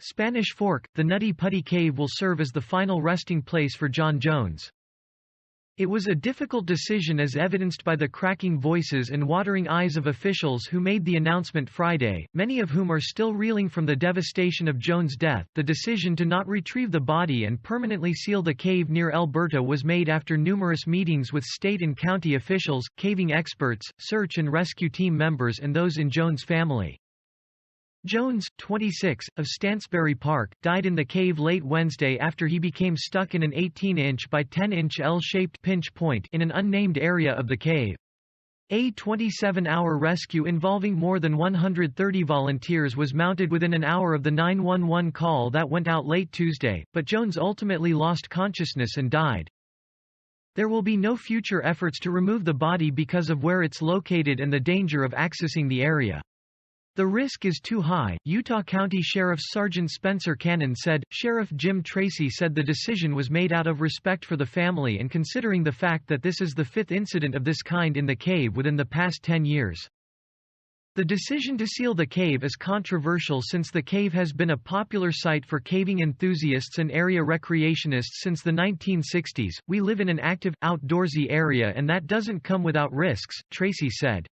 Spanish Fork, the Nutty Putty cave will serve as the final resting place for John Jones. It was a difficult decision as evidenced by the cracking voices and watering eyes of officials who made the announcement Friday, many of whom are still reeling from the devastation of Jones' death. The decision to not retrieve the body and permanently seal the cave near Alberta was made after numerous meetings with state and county officials, caving experts, search and rescue team members and those in Jones' family. Jones, 26, of Stansbury Park, died in the cave late Wednesday after he became stuck in an 18-inch by 10-inch L-shaped pinch point in an unnamed area of the cave. A 27-hour rescue involving more than 130 volunteers was mounted within an hour of the 911 call that went out late Tuesday, but Jones ultimately lost consciousness and died. There will be no future efforts to remove the body because of where it's located and the danger of accessing the area. The risk is too high, Utah County Sheriff Sergeant Spencer Cannon said. Sheriff Jim Tracy said the decision was made out of respect for the family and considering the fact that this is the fifth incident of this kind in the cave within the past 10 years. The decision to seal the cave is controversial since the cave has been a popular site for caving enthusiasts and area recreationists since the 1960s. We live in an active, outdoorsy area and that doesn't come without risks, Tracy said.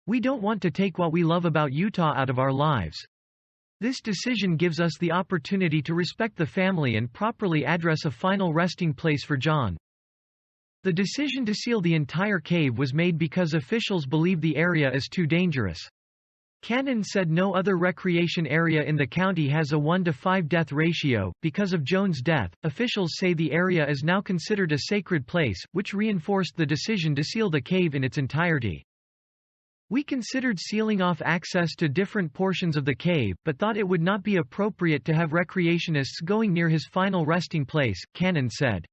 We don't want to take what we love about Utah out of our lives. This decision gives us the opportunity to respect the family and properly address a final resting place for John. The decision to seal the entire cave was made because officials believe the area is too dangerous. Cannon said no other recreation area in the county has a 1-to-5 death ratio. Because of Jones' death, officials say the area is now considered a sacred place, which reinforced the decision to seal the cave in its entirety. We considered sealing off access to different portions of the cave, but thought it would not be appropriate to have recreationists going near his final resting place, Cannon said.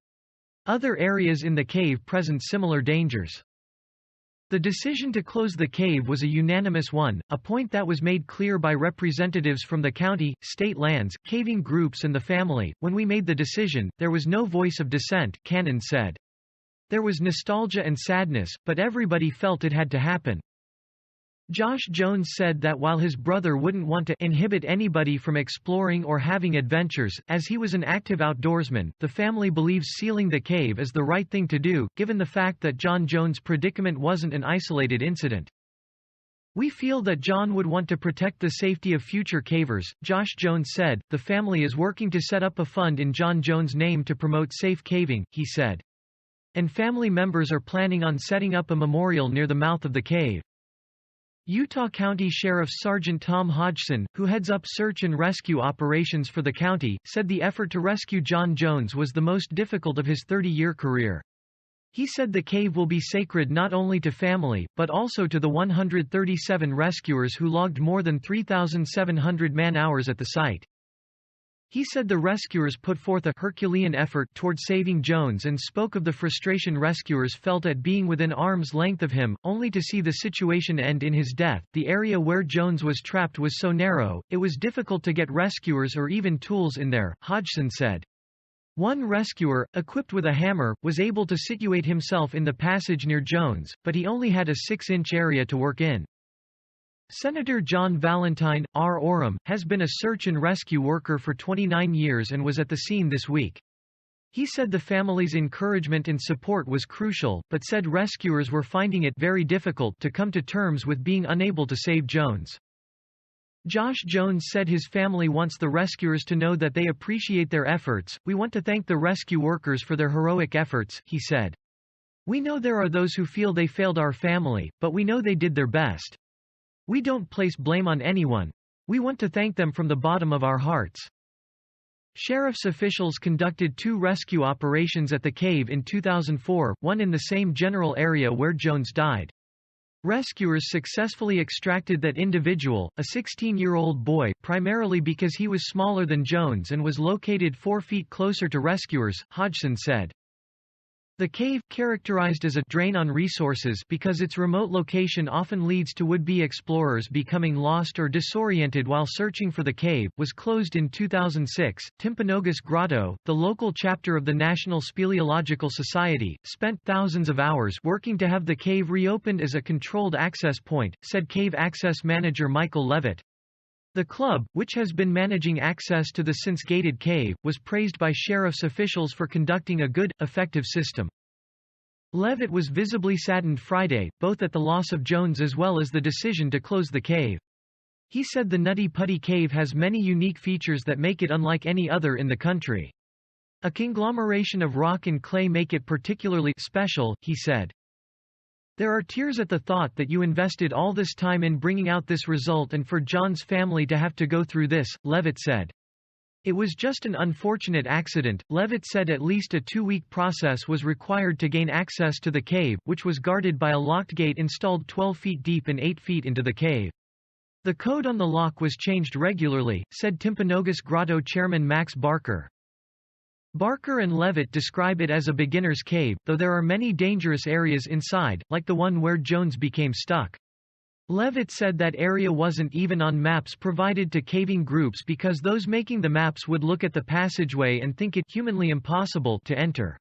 Other areas in the cave present similar dangers. The decision to close the cave was a unanimous one, a point that was made clear by representatives from the county, state lands, caving groups and the family. When we made the decision, there was no voice of dissent, Cannon said. There was nostalgia and sadness, but everybody felt it had to happen. Josh Jones said that while his brother wouldn't want to inhibit anybody from exploring or having adventures, as he was an active outdoorsman, the family believes sealing the cave is the right thing to do, given the fact that John Jones' predicament wasn't an isolated incident. We feel that John would want to protect the safety of future cavers, Josh Jones said. The family is working to set up a fund in John Jones' name to promote safe caving, he said. And family members are planning on setting up a memorial near the mouth of the cave. Utah County Sheriff Sergeant Tom Hodgson, who heads up search and rescue operations for the county, said the effort to rescue John Jones was the most difficult of his 30-year career. He said the cave will be sacred not only to family, but also to the 137 rescuers who logged more than 3,700 man-hours at the site. He said the rescuers put forth a Herculean effort toward saving Jones and spoke of the frustration rescuers felt at being within arm's length of him, only to see the situation end in his death. The area where Jones was trapped was so narrow, it was difficult to get rescuers or even tools in there, Hodgson said. One rescuer, equipped with a hammer, was able to situate himself in the passage near Jones, but he only had a 6-inch area to work in. Senator John Valentine, R. Orem, has been a search and rescue worker for 29 years and was at the scene this week. He said the family's encouragement and support was crucial, but said rescuers were finding it very difficult to come to terms with being unable to save Jones. Josh Jones said his family wants the rescuers to know that they appreciate their efforts. We want to thank the rescue workers for their heroic efforts, he said. We know there are those who feel they failed our family, but we know they did their best. We don't place blame on anyone. We want to thank them from the bottom of our hearts. Sheriff's officials conducted 2 rescue operations at the cave in 2004, one in the same general area where Jones died. Rescuers successfully extracted that individual, a 16-year-old boy, primarily because he was smaller than Jones and was located 4 feet closer to rescuers, Hodgson said. The cave, characterized as a drain on resources because its remote location often leads to would-be explorers becoming lost or disoriented while searching for the cave, was closed in 2006. Timpanogos Grotto, the local chapter of the National Speleological Society, spent thousands of hours working to have the cave reopened as a controlled access point, said cave access manager Michael Levitt. The club, which has been managing access to the since-gated cave, was praised by sheriff's officials for conducting a good, effective system. Levitt was visibly saddened Friday, both at the loss of Jones as well as the decision to close the cave. He said the Nutty Putty cave has many unique features that make it unlike any other in the country. A conglomeration of rock and clay make it particularly special, he said. There are tears at the thought that you invested all this time in bringing out this result and for John's family to have to go through this, Levitt said. It was just an unfortunate accident. Levitt said at least a 2-week process was required to gain access to the cave, which was guarded by a locked gate installed 12 feet deep and 8 feet into the cave. The code on the lock was changed regularly, said Timpanogos Grotto chairman Max Barker. Barker and Levitt describe it as a beginner's cave, though there are many dangerous areas inside, like the one where Jones became stuck. Levitt said that area wasn't even on maps provided to caving groups because those making the maps would look at the passageway and think it humanly impossible to enter.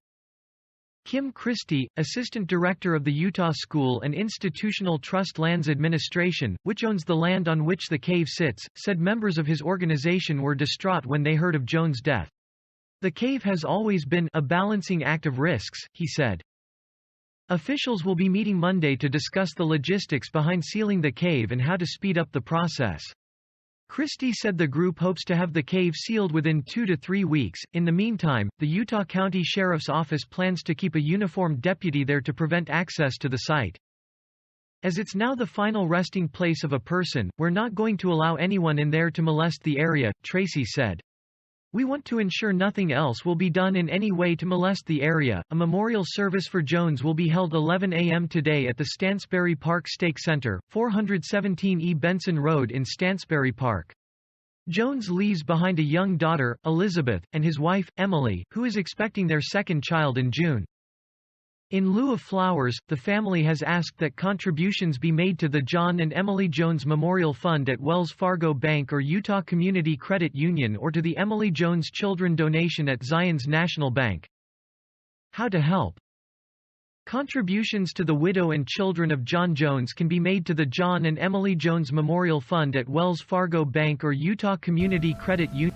Kim Christie, assistant director of the Utah School and Institutional Trust Lands Administration, which owns the land on which the cave sits, said members of his organization were distraught when they heard of Jones' death. The cave has always been a balancing act of risks, he said. Officials will be meeting Monday to discuss the logistics behind sealing the cave and how to speed up the process. Christie said the group hopes to have the cave sealed within 2 to 3 weeks. In the meantime, the Utah County Sheriff's Office plans to keep a uniformed deputy there to prevent access to the site. As it's now the final resting place of a person, we're not going to allow anyone in there to molest the area, Tracy said. We want to ensure nothing else will be done in any way to molest the area. A memorial service for Jones will be held 11 a.m. today at the Stansbury Park Stake Center, 417 E. Benson Road in Stansbury Park. Jones leaves behind a young daughter, Elizabeth, and his wife, Emily, who is expecting their second child in June. In lieu of flowers, the family has asked that contributions be made to the John and Emily Jones Memorial Fund at Wells Fargo Bank or Utah Community Credit Union or to the Emily Jones Children Donation at Zions National Bank. How to help? Contributions to the widow and children of John Jones can be made to the John and Emily Jones Memorial Fund at Wells Fargo Bank or Utah Community Credit Union.